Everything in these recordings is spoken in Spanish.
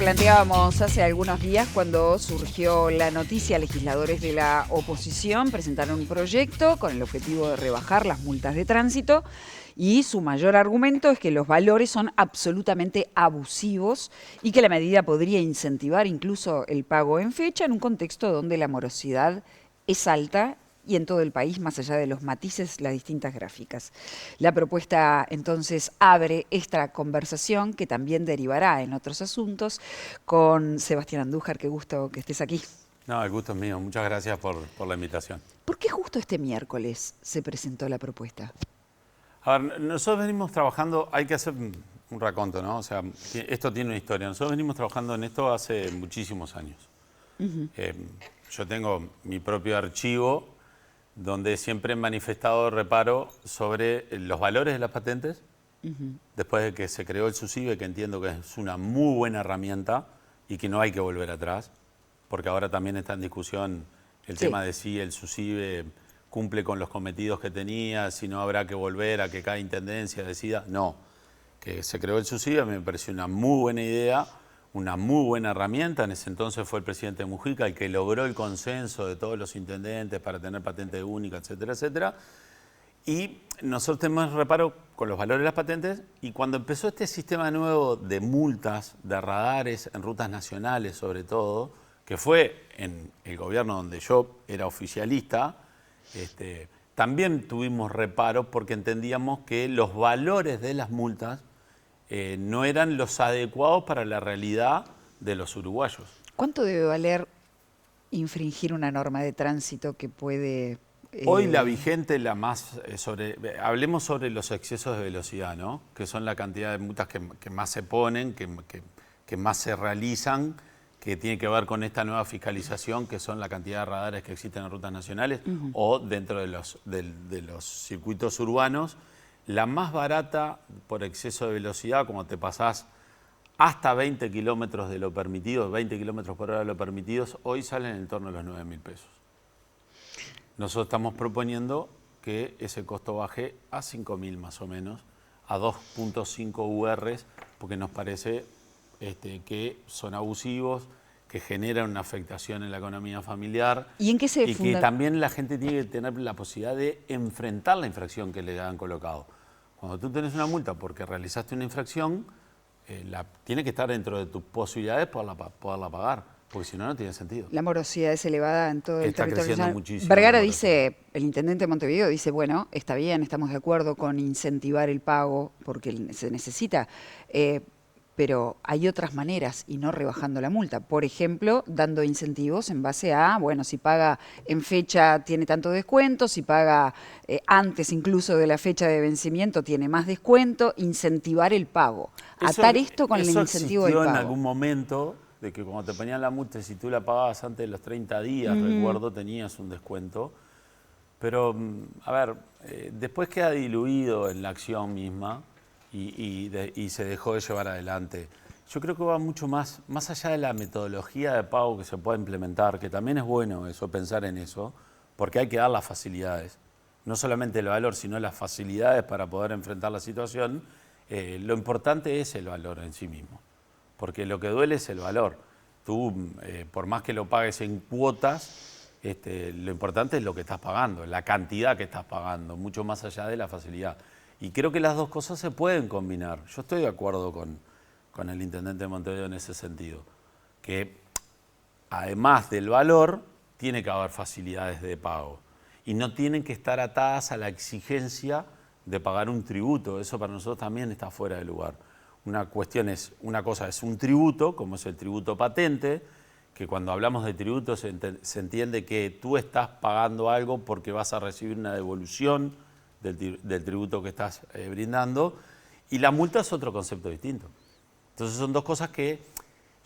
Planteábamos hace algunos días cuando surgió la noticia, legisladores de la oposición presentaron un proyecto con el objetivo de rebajar las multas de tránsito y su mayor argumento es que los valores son absolutamente abusivos y que la medida podría incentivar incluso el pago en fecha en un contexto donde la morosidad es alta y en todo el país, más allá de los matices, las distintas gráficas. La propuesta entonces abre esta conversación que también derivará en otros asuntos con Sebastián Andújar. Qué gusto que estés aquí. No, el gusto es mío. Muchas gracias por la invitación. ¿Por qué justo este miércoles se presentó la propuesta? A ver, nosotros venimos trabajando, hay que hacer un raconto, ¿no? O sea, esto tiene una historia. Nosotros venimos trabajando en esto hace muchísimos años. Yo tengo mi propio archivo donde siempre he manifestado reparo sobre los valores de las patentes. Después de que se creó el SUSIBE, que entiendo que es una muy buena herramienta y que no hay que volver atrás, porque ahora también está en discusión el tema de si el SUSIBE cumple con los cometidos que tenía, si no habrá que volver a que cada intendencia decida. No, que se creó el SUSIBE me pareció una muy buena idea, una muy buena herramienta. En ese entonces fue el presidente Mujica el que logró el consenso de todos los intendentes para tener patente única, etcétera, etcétera. Y nosotros tenemos reparo con los valores de las patentes, y cuando empezó este sistema nuevo de multas, de radares en rutas nacionales sobre todo, que fue en el gobierno donde yo era oficialista, también tuvimos reparo porque entendíamos que los valores de las multas no eran los adecuados para la realidad de los uruguayos. ¿Cuánto debe valer infringir una norma de tránsito que puede... Hoy la vigente, hablemos sobre los excesos de velocidad, ¿no? Que son la cantidad de multas que más se ponen, que más se realizan, que tiene que ver con esta nueva fiscalización, que son la cantidad de radares que existen en rutas nacionales o dentro de los circuitos urbanos. La más barata por exceso de velocidad, como te pasás hasta 20 kilómetros de lo permitido, 20 kilómetros por hora de lo permitidos, hoy salen en torno a los 9.000 pesos. Nosotros estamos proponiendo que ese costo baje a 5.000 más o menos, a 2.5 URs, porque nos parece que son abusivos, que generan una afectación en la economía familiar. ¿Y en qué se que también la gente tiene que tener la posibilidad de enfrentar la infracción que le han colocado. Cuando tú tenés una multa porque realizaste una infracción, tiene que estar dentro de tus posibilidades poderla pagar. Porque si no, no tiene sentido. La morosidad es elevada en todo el territorio nacional. Muchísimo. Vergara dice, el intendente de Montevideo dice, bueno, está bien, estamos de acuerdo con incentivar el pago porque se necesita, pero hay otras maneras y no rebajando la multa. Por ejemplo, dando incentivos en base a, bueno, si paga en fecha tiene tanto descuento, si paga antes incluso de la fecha de vencimiento tiene más descuento, incentivar el pago. Atar esto con el incentivo del pago. En algún momento, de que cuando te ponían la multa, si tú la pagabas antes de los 30 días, recuerdo, tenías un descuento. Pero, a ver, después queda diluido en la acción misma y se dejó de llevar adelante. Yo creo que va mucho más allá de la metodología de pago que se pueda implementar, que también es bueno eso, pensar en eso, porque hay que dar las facilidades. No solamente el valor, sino las facilidades para poder enfrentar la situación. Lo importante es el valor en sí mismo. Porque lo que duele es el valor. Tú, por más que lo pagues en cuotas, lo importante es lo que estás pagando, la cantidad que estás pagando, mucho más allá de la facilidad. Y creo que las dos cosas se pueden combinar. Yo estoy de acuerdo con el intendente de Montevideo en ese sentido, que además del valor, tiene que haber facilidades de pago. Y no tienen que estar atadas a la exigencia de pagar un tributo. Eso para nosotros también está fuera de lugar. Una cosa es un tributo, como es el tributo patente, que cuando hablamos de tributo se entiende que tú estás pagando algo porque vas a recibir una devolución del tributo que estás brindando, y la multa es otro concepto distinto. Entonces son dos cosas que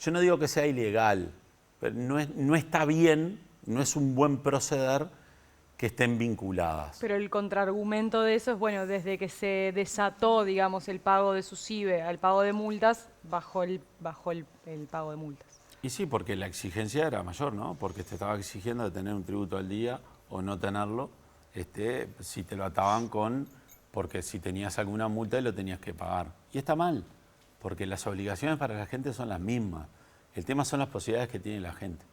yo no digo que sea ilegal, pero no está bien, no es un buen proceder que estén vinculadas. Pero el contraargumento de eso es, bueno, desde que se desató, digamos, el pago de SUSIBE al pago de multas, bajó el pago de multas. Y sí, porque la exigencia era mayor, ¿no? Porque te estaba exigiendo de tener un tributo al día o no tenerlo, si te lo ataban porque si tenías alguna multa lo tenías que pagar. Y está mal, porque las obligaciones para la gente son las mismas. El tema son las posibilidades que tiene la gente.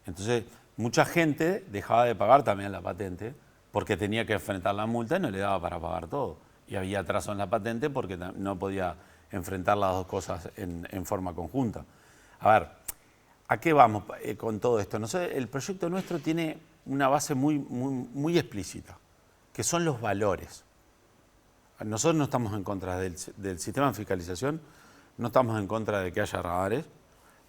Entonces, mucha gente dejaba de pagar también la patente porque tenía que enfrentar la multa y no le daba para pagar todo. Y había atraso en la patente porque no podía enfrentar las dos cosas en forma conjunta. A ver, ¿a qué vamos con todo esto? El proyecto nuestro tiene una base muy explícita, que son los valores. Nosotros no estamos en contra del sistema de fiscalización, no estamos en contra de que haya radares,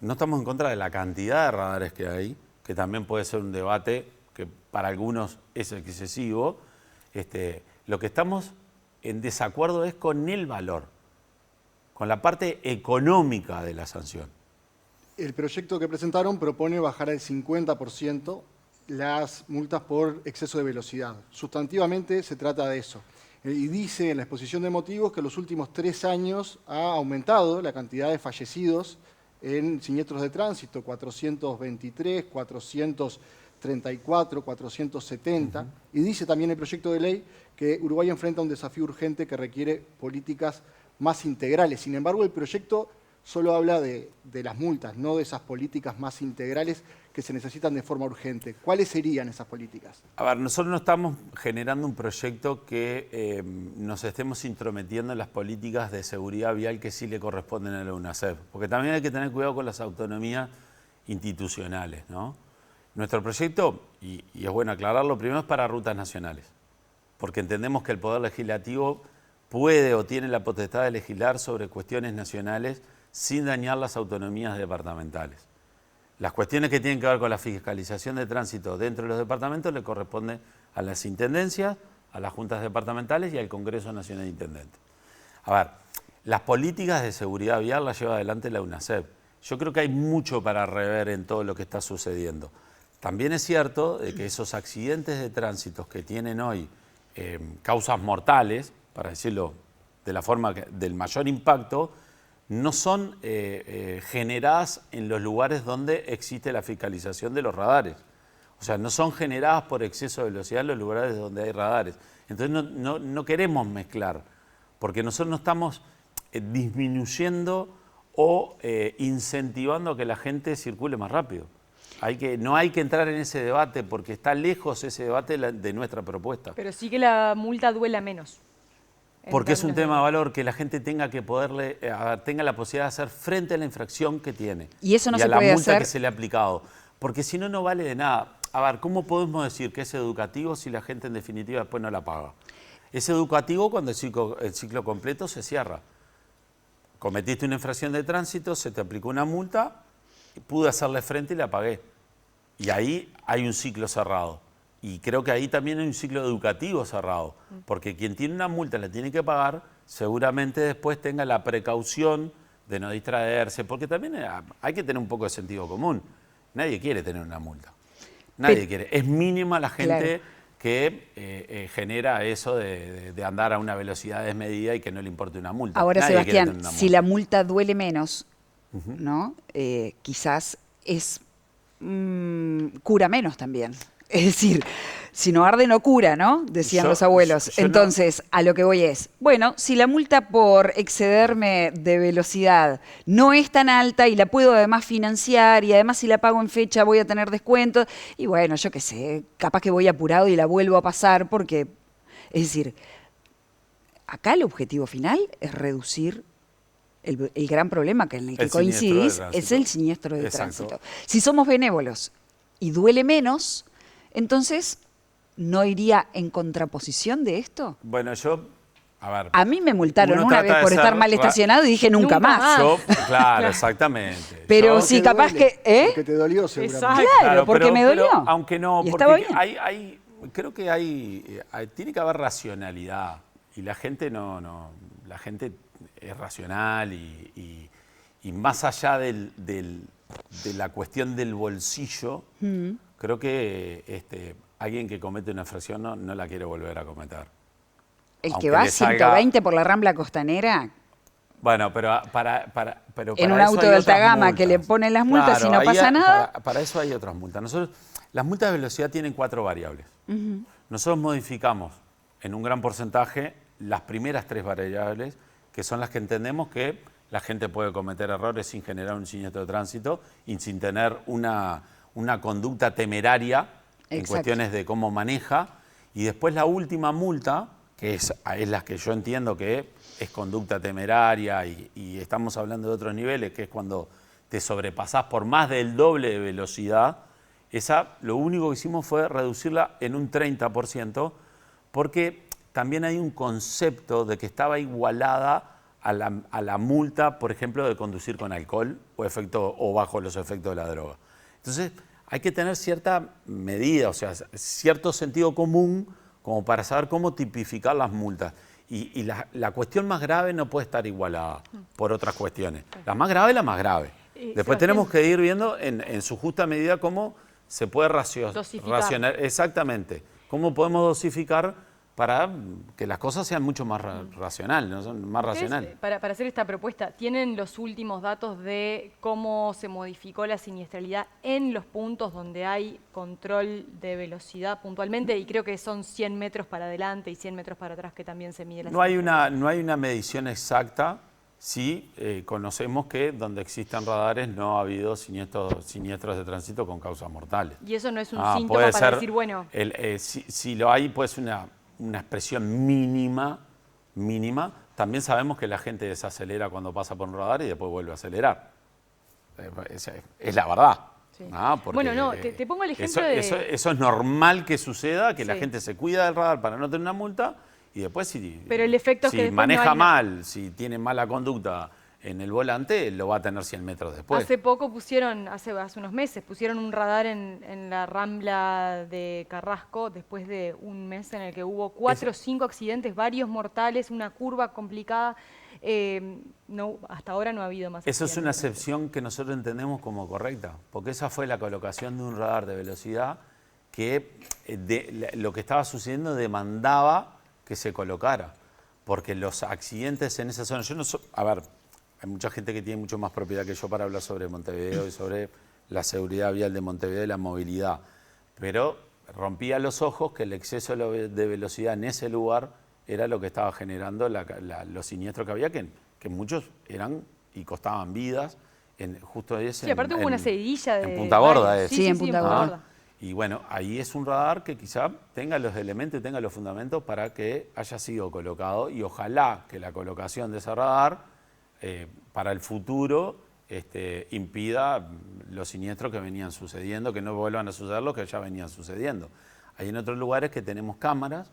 no estamos en contra de la cantidad de radares que hay, que también puede ser un debate que para algunos es excesivo. Lo que estamos en desacuerdo es con el valor, con la parte económica de la sanción. El proyecto que presentaron propone bajar al 50% las multas por exceso de velocidad. Sustantivamente se trata de eso. Y dice en la exposición de motivos que en los últimos 3 años ha aumentado la cantidad de fallecidos en siniestros de tránsito, 423, 434, 470. Y dice también el proyecto de ley que Uruguay enfrenta un desafío urgente que requiere políticas más integrales. Sin embargo, el proyecto solo habla de las multas, no de esas políticas más integrales que se necesitan de forma urgente. ¿Cuáles serían esas políticas? A ver, nosotros no estamos generando un proyecto que nos estemos intrometiendo en las políticas de seguridad vial que sí le corresponden a la UNACEF, porque también hay que tener cuidado con las autonomías institucionales, ¿no? Nuestro proyecto, y es bueno aclararlo, primero es para rutas nacionales, porque entendemos que el Poder Legislativo puede o tiene la potestad de legislar sobre cuestiones nacionales sin dañar las autonomías departamentales. Las cuestiones que tienen que ver con la fiscalización de tránsito dentro de los departamentos le corresponden a las intendencias, a las juntas departamentales y al Congreso Nacional de Intendentes. A ver, las políticas de seguridad vial las lleva adelante la UNACEF. Yo creo que hay mucho para rever en todo lo que está sucediendo. También es cierto que esos accidentes de tránsito que tienen hoy causas mortales, para decirlo de la forma del mayor impacto, no son generadas en los lugares donde existe la fiscalización de los radares. O sea, no son generadas por exceso de velocidad en los lugares donde hay radares. Entonces no queremos mezclar, porque nosotros no estamos disminuyendo o incentivando a que la gente circule más rápido. No hay que entrar en ese debate porque está lejos ese debate de nuestra propuesta. Pero sí que la multa duela menos. Porque es un tema de valor que la gente tenga que tenga la posibilidad de hacer frente a la infracción que tiene. Y eso no se puede a la multa hacer que se le ha aplicado. Porque si no, no vale de nada. A ver, ¿cómo podemos decir que es educativo si la gente en definitiva después no la paga? Es educativo cuando el ciclo completo se cierra. Cometiste una infracción de tránsito, se te aplicó una multa, pude hacerle frente y la pagué. Y ahí hay un ciclo cerrado. Y creo que ahí también hay un ciclo educativo cerrado, porque quien tiene una multa la tiene que pagar, seguramente después tenga la precaución de no distraerse, porque también hay que tener un poco de sentido común. Nadie quiere tener una multa, nadie quiere. Es mínima la gente que genera eso de andar a una velocidad desmedida y que no le importe una multa. Ahora, Nadie Sebastián, si la multa duele menos, ¿no? Quizás cura menos también. Es decir, si no arde no cura, ¿no? Decían los abuelos. Entonces, a lo que voy es, bueno, si la multa por excederme de velocidad no es tan alta y la puedo además financiar y además si la pago en fecha voy a tener descuentos, y bueno, yo qué sé, capaz que voy apurado y la vuelvo a pasar porque, es decir, acá el objetivo final es reducir el gran problema en el que coincidís, es el siniestro de tránsito. Si somos benévolos y duele menos, entonces, ¿no iría en contraposición de esto? Bueno, a ver. A mí me multaron una vez por estar mal estacionado y dije nunca más. Claro, exactamente. Pero sí, capaz que... Porque te dolió seguramente. Claro, porque me dolió. Pero, aunque no, y porque creo que tiene que haber racionalidad. Y la gente la gente es racional y más allá de la cuestión del bolsillo, creo que alguien que comete una infracción no la quiere volver a cometer. El que va a 120 por la Rambla Costanera. Bueno, pero en un auto de alta gama que le ponen las multas y no pasa nada. Para eso hay otras multas. Las multas de velocidad tienen 4 variables. Nosotros modificamos en un gran porcentaje las primeras 3 variables, que son las que entendemos que la gente puede cometer errores sin generar un siniestro de tránsito y sin tener una conducta temeraria en Exacto. cuestiones de cómo maneja. Y después la última multa, que es la que yo entiendo que es conducta temeraria y estamos hablando de otros niveles, que es cuando te sobrepasás por más del doble de velocidad, esa lo único que hicimos fue reducirla en un 30%, porque también hay un concepto de que estaba igualada a la multa, por ejemplo, de conducir con alcohol o bajo los efectos de la droga. Entonces, hay que tener cierta medida, o sea, cierto sentido común como para saber cómo tipificar las multas. Y la cuestión más grave no puede estar igualada por otras cuestiones. La más grave es la más grave. Después tenemos que ir viendo en su justa medida cómo se puede racionar. Exactamente. Cómo podemos dosificar para que las cosas sean mucho más racionales, ¿no? Son más racionales. Para hacer esta propuesta, ¿tienen los últimos datos de cómo se modificó la siniestralidad en los puntos donde hay control de velocidad puntualmente? Y creo que son 100 metros para adelante y 100 metros para atrás que también se mide la siniestralidad. No hay una medición exacta. Sí, conocemos que donde existen radares no ha habido siniestros de tránsito con causas mortales. Y eso no es un síntoma para decir, bueno... Si lo hay, pues una expresión mínima. También sabemos que la gente desacelera cuando pasa por un radar y después vuelve a acelerar. Es la verdad. Sí. Porque, bueno, no, te pongo el ejemplo de... Eso es normal que suceda, que la Sí. gente se cuida del radar para no tener una multa y después Pero el efecto es si que después maneja no hay mal, si tiene mala conducta en el volante, lo va a tener 100 metros después. Hace poco pusieron, hace unos meses, pusieron un radar en la Rambla de Carrasco después de un mes en el que hubo 4 o 5 accidentes, varios mortales, una curva complicada. Hasta ahora no ha habido más Eso es una accidentes. excepción que nosotros entendemos como correcta, porque esa fue la colocación de un radar de velocidad que lo que estaba sucediendo demandaba que se colocara, porque los accidentes en esa zona, a ver, hay mucha gente que tiene mucho más propiedad que yo para hablar sobre Montevideo y sobre la seguridad vial de Montevideo y la movilidad, pero rompía los ojos que el exceso de velocidad en ese lugar era lo que estaba generando los siniestros que había, que muchos eran y costaban vidas, justo ese. Sí, aparte hubo una seguidilla de... En Punta Gorda. Sí, en Punta Gorda. Y bueno, ahí es un radar que quizá tenga los elementos y tenga los fundamentos para que haya sido colocado y ojalá que la colocación de ese radar para el futuro impida los siniestros que venían sucediendo, que no vuelvan a suceder los que ya venían sucediendo. Hay en otros lugares que tenemos cámaras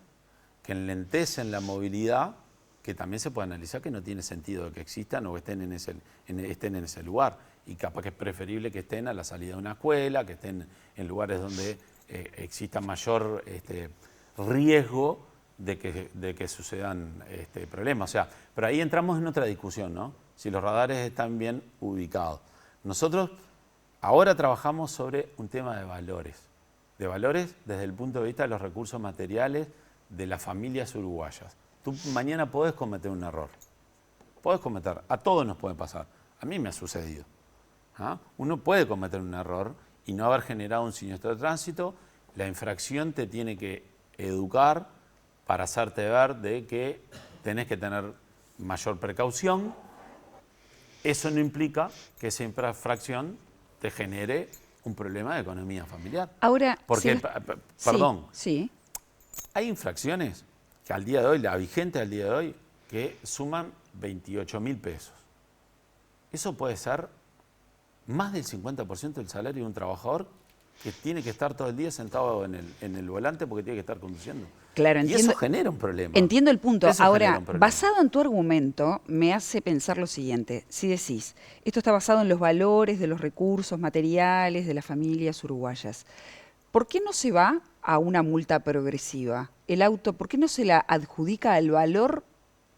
que enlentecen la movilidad, que también se puede analizar que no tiene sentido que existan o estén en ese lugar. Y capaz que es preferible que estén a la salida de una escuela, que estén en lugares donde exista mayor riesgo de que sucedan problemas. O sea, pero ahí entramos en otra discusión, ¿no? Si los radares están bien ubicados. Nosotros ahora trabajamos sobre un tema de valores desde el punto de vista de los recursos materiales de las familias uruguayas. Tú mañana podés cometer un error. Podés cometer, a todos nos puede pasar. A mí me ha sucedido. Uno puede cometer un error y no haber generado un siniestro de tránsito. La infracción te tiene que educar para hacerte ver de que tenés que tener mayor precaución. Eso no implica que esa infracción te genere un problema de economía familiar. Ahora, porque, perdón, sí. Hay infracciones que al día de hoy, la vigente al día de hoy, que suman 28.000 pesos. Eso puede ser más del 50% del salario de un trabajador que tiene que estar todo el día sentado en el volante porque tiene que estar conduciendo. Claro, y eso genera un problema. Entiendo el punto. Eso Ahora, un problema. basado en tu argumento, me hace pensar lo siguiente. Si decís, esto está basado en los valores de los recursos materiales de las familias uruguayas, ¿por qué no se va a una multa progresiva? El auto, ¿por qué no se la adjudica al valor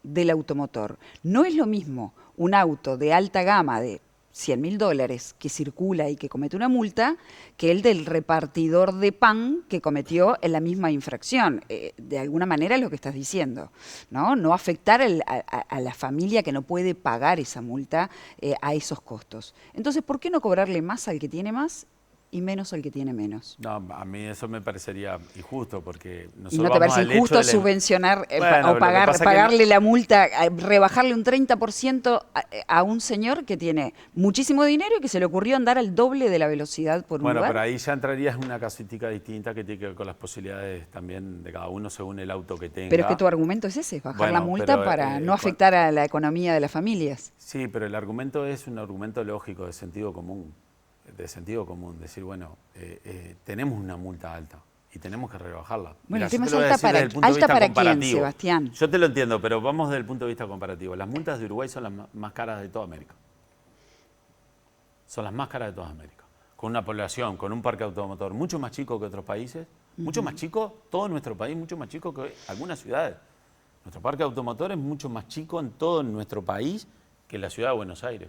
del automotor? No es lo mismo un auto de alta gama de $100.000 que circula y que comete una multa que el del repartidor de pan que cometió en la misma infracción. De alguna manera es lo que estás diciendo, ¿no? No afectar a la familia que no puede pagar esa multa a esos costos. Entonces, ¿por qué no cobrarle más al que tiene más y menos al que tiene menos. No, a mí eso me parecería injusto porque nosotros ¿Y no te vamos parece al hecho injusto de subvencionar Bueno, o lo que pasa es que pagarle la multa, rebajarle un 30% a un señor que tiene muchísimo dinero y que se le ocurrió andar al doble de la velocidad por un Bueno, lugar? pero ahí ya entrarías en una casuística distinta que tiene que ver con las posibilidades también de cada uno según el auto que tenga. Pero es que tu argumento es ese, bajar la Bueno, multa pero, para no afectar a la economía de las familias. Sí, pero el argumento es un argumento lógico, de sentido común. Decir, bueno, tenemos una multa alta y tenemos que rebajarla. Bueno, Mira, el tema yo te lo es voy a decir desde el punto de alta vista para quién, comparativo. Sebastián. Yo te lo entiendo, pero vamos desde el punto de vista comparativo. Las multas de Uruguay son las más caras de toda América. Son las más caras de toda América. Con una población, con un parque automotor mucho más chico que otros países, mucho más chico, todo nuestro país, mucho más chico que algunas ciudades. Nuestro parque automotor es mucho más chico en todo nuestro país que la ciudad de Buenos Aires,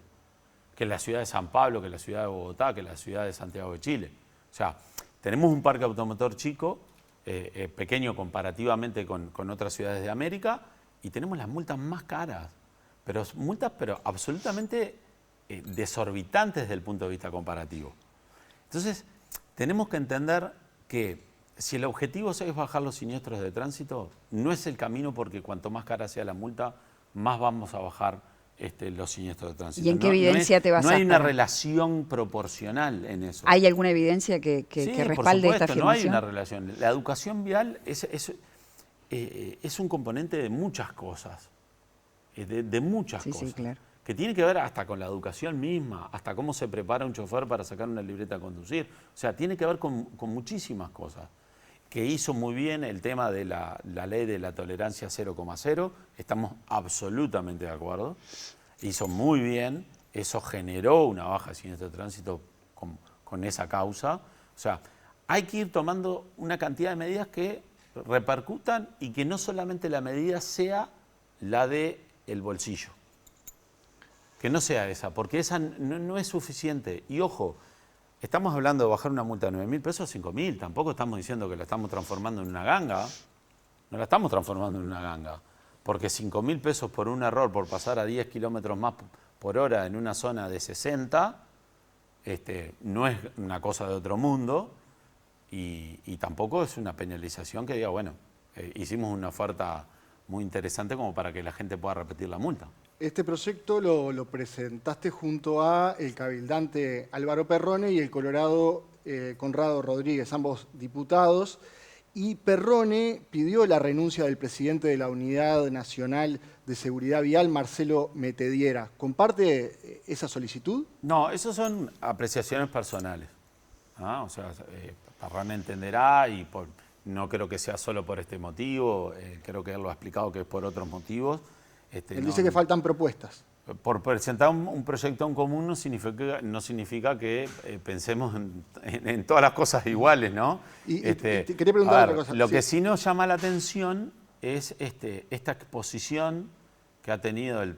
que la ciudad de San Pablo, que la ciudad de Bogotá, que la ciudad de Santiago de Chile. O sea, tenemos un parque automotor chico, pequeño comparativamente con otras ciudades de América, y tenemos las multas más caras, pero absolutamente desorbitantes desde el punto de vista comparativo. Entonces, tenemos que entender que si el objetivo es bajar los siniestros de tránsito, no es el camino porque cuanto más cara sea la multa, más vamos a bajar los siniestros de tránsito. ¿Y en qué evidencia te basas? No hay una relación proporcional en eso. ¿Hay alguna evidencia que Sí, respalde por esta supuesto, no hay afirmación? una relación. La educación vial es un componente de muchas cosas, de muchas cosas. Sí, claro. Que tiene que ver hasta con la educación misma, hasta cómo se prepara un chofer para sacar una libreta a conducir. O sea, tiene que ver con muchísimas cosas. Que hizo muy bien el tema de la ley de la tolerancia 0,0, estamos absolutamente de acuerdo. Hizo muy bien, eso generó una baja de siniestro de tránsito con esa causa. O sea, hay que ir tomando una cantidad de medidas que repercutan y que no solamente la medida sea la del bolsillo. Que no sea esa, porque esa no es suficiente. Y ojo, estamos hablando de bajar una multa de 9.000 pesos a 5.000. Tampoco estamos diciendo que la estamos transformando en una ganga. No la estamos transformando en una ganga. Porque 5.000 pesos por un error, por pasar a 10 kilómetros más por hora en una zona de 60, no es una cosa de otro mundo. Y tampoco es una penalización que diga, bueno, hicimos una oferta muy interesante como para que la gente pueda repetir la multa. Este proyecto lo presentaste junto a el cabildante Álvaro Perrone y el colorado Conrado Rodríguez, ambos diputados. Y Perrone pidió la renuncia del presidente de la Unidad Nacional de Seguridad Vial, Marcelo Metediera. ¿Comparte esa solicitud? No, eso son apreciaciones personales. O sea, Perrone entenderá y no creo que sea solo por este motivo, creo que él lo ha explicado que es por otros motivos. Él dice que faltan propuestas. Por presentar un proyecto en común no significa que pensemos en todas las cosas iguales, ¿no? Y te quería preguntar otra cosa. Lo que sí nos llama la atención es esta exposición que ha tenido el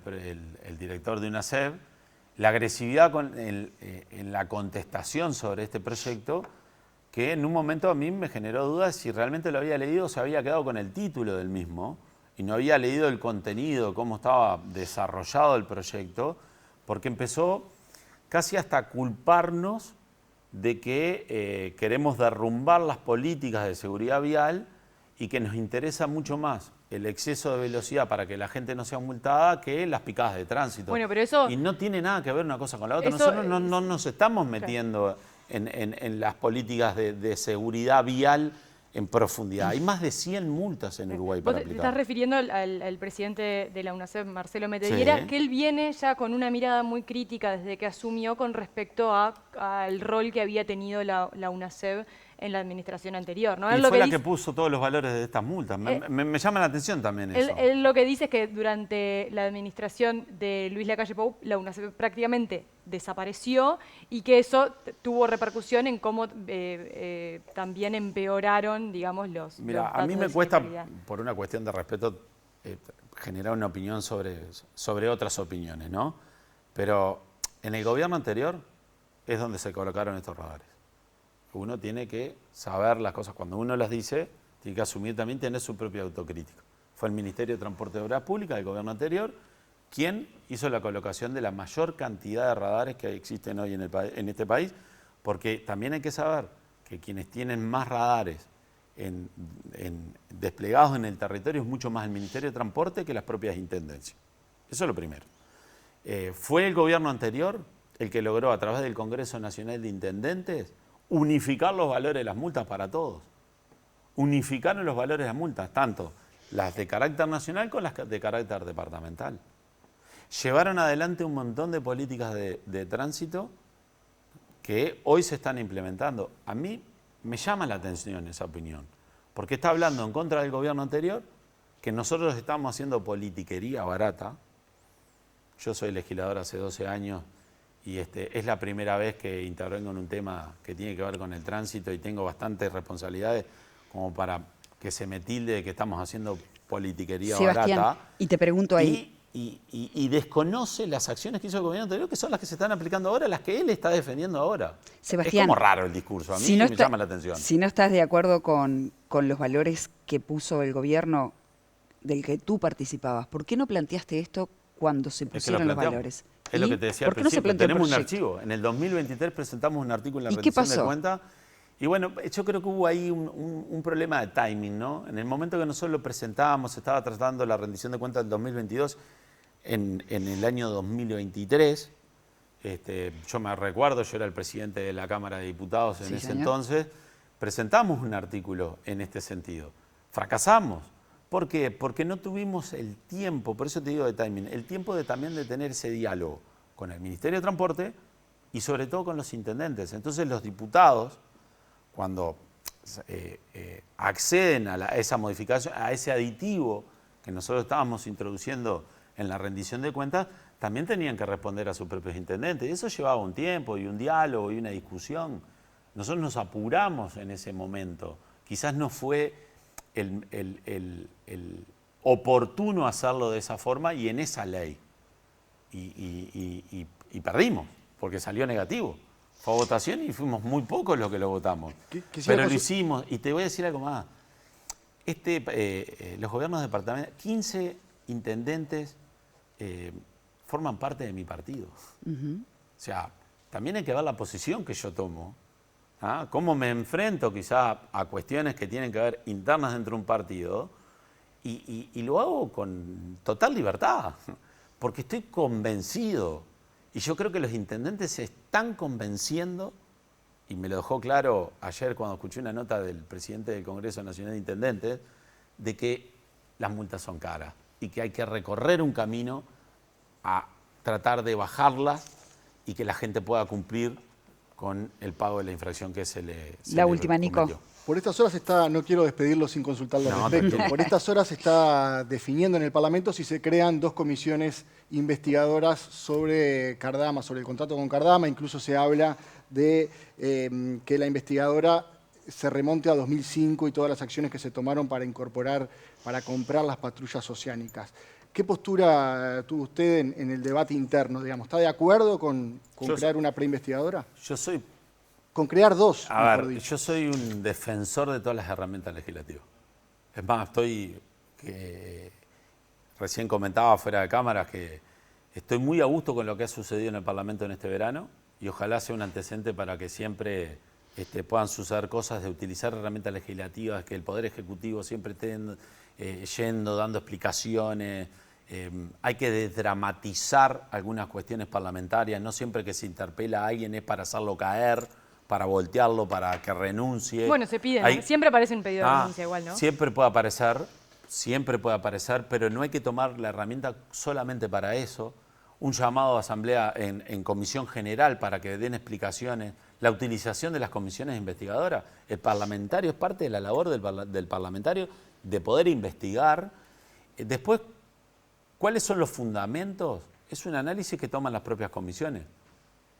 director de UNACEV, la agresividad en la contestación sobre este proyecto, que en un momento a mí me generó dudas si realmente lo había leído o se había quedado con el título del mismo y no había leído el contenido, cómo estaba desarrollado el proyecto, porque empezó casi hasta a culparnos de que queremos derrumbar las políticas de seguridad vial y que nos interesa mucho más el exceso de velocidad para que la gente no sea multada que las picadas de tránsito. Bueno, pero eso... Y no tiene nada que ver una cosa con la otra. Eso, Nosotros no nos estamos metiendo en las políticas de seguridad vial en profundidad. Hay más de 100 multas en Uruguay para Vos te aplicar. estás refiriendo al presidente de la UNACEV, Marcelo Metediera, Sí. que él viene ya con una mirada muy crítica desde que asumió con respecto al rol que había tenido la UNACEV en la administración anterior, ¿no? Y Él lo fue la dice- que puso todos los valores de estas multas. Me llama la atención también eso. Él lo que dice es que durante la administración de Luis Lacalle Pou, la UNACEV prácticamente desapareció y que eso tuvo repercusión en cómo también empeoraron, digamos, los Mira, a datos mí de me cuesta, siniestralidad. por una cuestión de respeto, generar una opinión sobre otras opiniones, ¿no? Pero en el gobierno anterior es donde se colocaron estos radares. Uno tiene que saber las cosas. Cuando uno las dice, tiene que asumir también tener su propia autocrítica. Fue el Ministerio de Transporte de Obras Públicas del gobierno anterior quien hizo la colocación de la mayor cantidad de radares que existen hoy en este país, Porque también hay que saber que quienes tienen más radares desplegados en el territorio es mucho más el Ministerio de Transporte que las propias intendencias. Eso es lo primero. Fue el gobierno anterior el que logró, a través del Congreso Nacional de Intendentes, unificar los valores de las multas para todos. Unificaron los valores de las multas, tanto las de carácter nacional con las de carácter departamental. Llevaron adelante un montón de políticas de tránsito que hoy se están implementando. A mí me llama la atención esa opinión, porque está hablando en contra del gobierno anterior, que nosotros estamos haciendo politiquería barata. Yo soy legislador hace 12 años y es la primera vez que intervengo en un tema que tiene que ver con el tránsito y tengo bastantes responsabilidades como para que se me tilde de que estamos haciendo politiquería Sebastián, barata. y te pregunto ahí. Y desconoce las acciones que hizo el gobierno anterior, que son las que se están aplicando ahora, las que él está defendiendo ahora. Sebastián, es como raro el discurso, a mí me llama la atención. Si no estás de acuerdo con los valores que puso el gobierno del que tú participabas, ¿por qué no planteaste esto cuando se pusieron los valores? Es lo que te decía al ¿Por qué no se principio, planteó tenemos un proyecto? archivo. En el 2023 presentamos un artículo en la ¿Y qué rendición de pasó? cuentas. Y bueno, yo creo que hubo ahí un problema de timing, ¿no? En el momento que nosotros lo presentábamos, se estaba tratando la rendición de cuentas del 2022, en el año 2023. Yo me recuerdo, yo era el presidente de la Cámara de Diputados en ese entonces, presentamos un artículo en este sentido. Fracasamos. ¿Por qué? Porque no tuvimos el tiempo, por eso te digo de timing, el tiempo también de tener ese diálogo con el Ministerio de Transporte y sobre todo con los intendentes. Entonces los diputados, cuando acceden a esa modificación, a ese aditivo que nosotros estábamos introduciendo en la rendición de cuentas, también tenían que responder a sus propios intendentes. Y eso llevaba un tiempo y un diálogo y una discusión. Nosotros nos apuramos en ese momento. Quizás no fue el oportuno hacerlo de esa forma y en esa ley. Y perdimos, porque salió negativo. Fue a votación y fuimos muy pocos los que lo votamos. Pero lo hicimos. Y te voy a decir algo más. Los gobiernos departamentales, 15 intendentes forman parte de mi partido. O sea, también hay que ver la posición que yo tomo. ¿Ah? Cómo me enfrento quizá a cuestiones que tienen que ver internas dentro de un partido y lo hago con total libertad, porque estoy convencido. Y yo creo que los intendentes se están convenciendo, y me lo dejó claro ayer cuando escuché una nota del presidente del Congreso Nacional de Intendentes, de que las multas son caras y que hay que recorrer un camino a tratar de bajarlas y que la gente pueda cumplir con el pago de la infracción que se le La última, Nico. cometió. Por estas horas no quiero despedirlo sin consultarlo al respecto. Por estas horas se está definiendo en el Parlamento si se crean 2 comisiones investigadoras sobre Cardama, sobre el contrato con Cardama. Incluso se habla de que la investigadora se remonte a 2005 y todas las acciones que se tomaron para comprar las patrullas oceánicas. ¿Qué postura tuvo usted en el debate interno, digamos? ¿Está de acuerdo con crear una preinvestigadora? Con crear 2, mejor dicho. Yo soy un defensor de todas las herramientas legislativas. Es más, recién comentaba fuera de cámaras que estoy muy a gusto con lo que ha sucedido en el Parlamento en este verano y ojalá sea un antecedente para que siempre puedan suceder cosas de utilizar herramientas legislativas, que el Poder Ejecutivo siempre esté yendo, dando explicaciones. Hay que desdramatizar algunas cuestiones parlamentarias. No siempre que se interpela a alguien es para hacerlo caer, para voltearlo, para que renuncie. Bueno, se pide, siempre aparece un pedido de renuncia igual, ¿no? Siempre puede aparecer, pero no hay que tomar la herramienta solamente para eso. Un llamado a asamblea en comisión general para que den explicaciones. La utilización de las comisiones investigadoras. El parlamentario es parte de la labor del parlamentario de poder investigar. Después, ¿cuáles son los fundamentos? Es un análisis que toman las propias comisiones.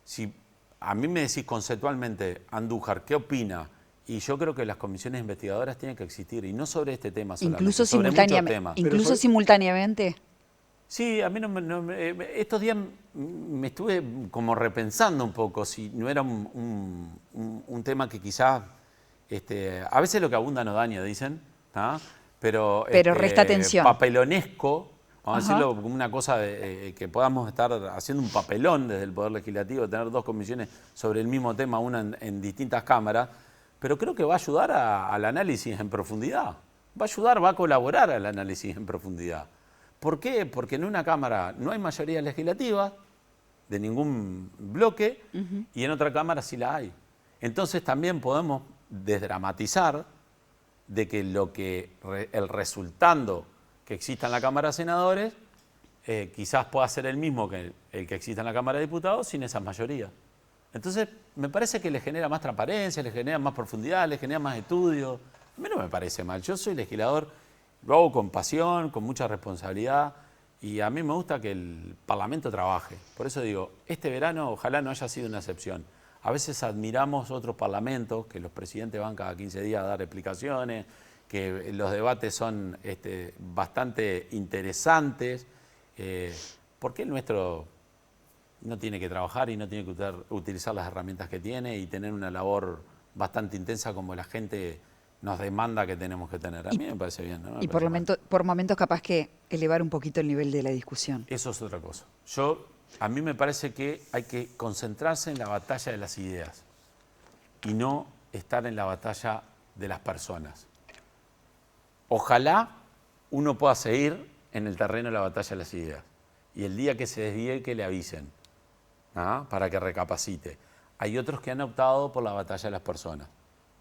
Si a mí me decís conceptualmente, Andújar, ¿qué opina? Y yo creo que las comisiones investigadoras tienen que existir, y no sobre este tema solamente, sobre muchos temas. Incluso simultáneamente. Sí, a mí estos días me estuve como repensando un poco si no era un tema que quizás, a veces lo que abunda no daña, dicen, ¿ah? Pero resta atención. papelonesco Vamos a decirlo como una cosa que podamos estar haciendo un papelón desde el Poder Legislativo, tener 2 comisiones sobre el mismo tema, una en distintas cámaras, pero creo que va a ayudar al análisis en profundidad. Va a ayudar, va a colaborar al análisis en profundidad. ¿Por qué? Porque en una cámara no hay mayoría legislativa de ningún bloque y en otra cámara sí la hay. Entonces también podemos desdramatizar de que el resultando que exista en la Cámara de Senadores quizás pueda ser el mismo que el que exista en la Cámara de Diputados sin esas mayorías. Entonces, me parece que le genera más transparencia, le genera más profundidad, le genera más estudio. A mí no me parece mal. Yo soy legislador, lo hago con pasión, con mucha responsabilidad y a mí me gusta que el Parlamento trabaje. Por eso digo, este verano ojalá no haya sido una excepción. A veces admiramos otros parlamentos, que los presidentes van cada 15 días a dar explicaciones, que los debates son bastante interesantes. ¿Por qué el nuestro no tiene que trabajar y no tiene que utilizar las herramientas que tiene y tener una labor bastante intensa como la gente nos demanda que tenemos que tener? A mí me parece bien. ¿No? Y por momentos capaz que elevar un poquito el nivel de la discusión. Eso es otra cosa. A mí me parece que hay que concentrarse en la batalla de las ideas y no estar en la batalla de las personas. Ojalá uno pueda seguir en el terreno de la batalla de las ideas y el día que se desvíe que le avisen, para que recapacite. Hay otros que han optado por la batalla de las personas.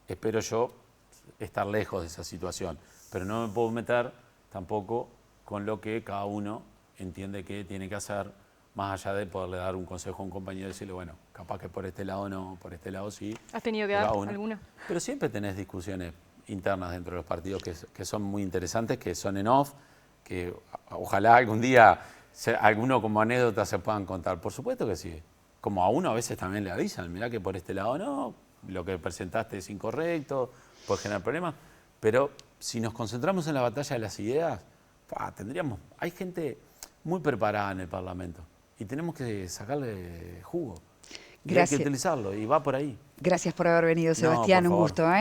Espero yo estar lejos de esa situación, pero no me puedo meter tampoco con lo que cada uno entiende que tiene que hacer, más allá de poderle dar un consejo a un compañero y decirle, bueno, capaz que por este lado no, por este lado sí. ¿Has tenido que dar alguna? Pero siempre tenés discusiones internas dentro de los partidos que son muy interesantes, que son en off, que ojalá algún día alguno como anécdota se puedan contar. Por supuesto que sí. Como a uno a veces también le avisan, mirá que por este lado no, lo que presentaste es incorrecto, puede generar problemas. Pero si nos concentramos en la batalla de las ideas, hay gente muy preparada en el Parlamento y tenemos que sacarle jugo. Y hay que utilizarlo y va por ahí. Gracias por haber venido, Sebastián, un gusto.